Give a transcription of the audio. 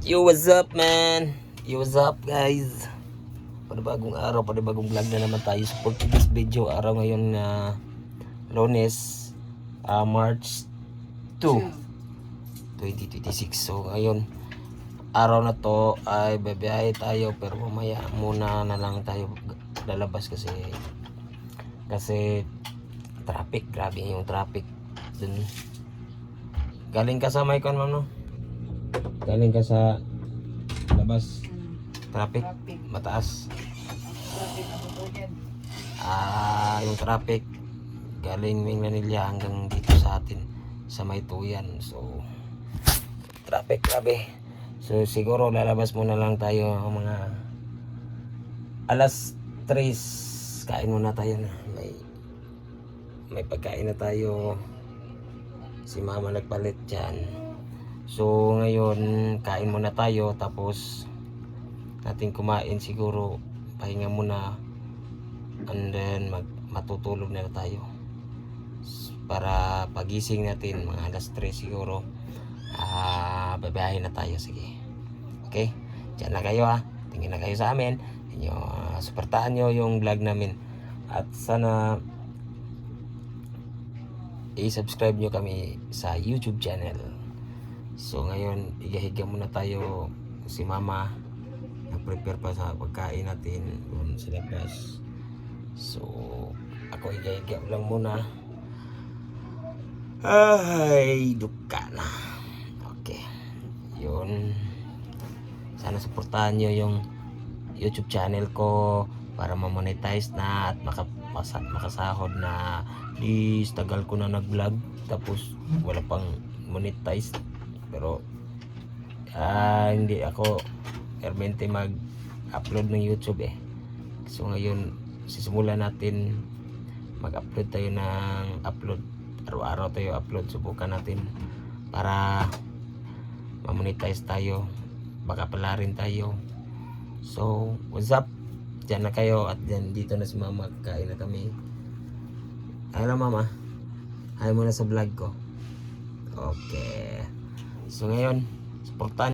Yo, what's up, man? Yo, what's up, guys? Panibagong araw, panibagong vlog na naman tayo sa Portuguese video. Araw ngayon na Lunes, March 2, 2026. So, ngayon, araw na to ay babiyahe tayo, pero mamaya muna na lang tayo lalabas kasi traffic, grabe yung traffic dun. Galing ka sa Maicon, ma'am, no? Galing ka sa labas, traffic mataas. Yung traffic galing Manila hanggang dito sa atin sa Maytuyan. So traffic, grabe. So siguro lalabas muna lang tayo mga alas 3. Kain muna tayo na. May pagkain na tayo. Si mama nagpalit dyan. So ngayon kain muna tayo, tapos natin kumain, siguro pahinga muna, and then matutulog na tayo para pagising natin mga alas 3 siguro. Babayahin na tayo, sige. Okay, dyan na kayo tingin na kayo sa amin, inyo suportahan nyo yung vlog namin, at sana i-subscribe nyo kami sa YouTube channel. So ngayon, higa-higa muna tayo. Si mama nag-prepare pa sa pagkain natin doon sa labas. So ako higa-higa lang muna. Ay, duka na. Okay, yun. Sana suportahan nyo yung YouTube channel ko para ma-monetize na at makasahod na. Please, tagal ko na nag-vlog tapos wala pang monetize. Pero hindi ako permente mag-upload ng YouTube So ngayon sisimulan natin mag-upload tayo ng upload. Araw-araw tayo upload. Subukan natin para ma-monetize tayo, baka pala rin tayo. So what's up? Diyan na kayo, at dito na si mama. Kain na kami. Hello mama, hi muna sa vlog ko. Okay. So ngayon, suportahan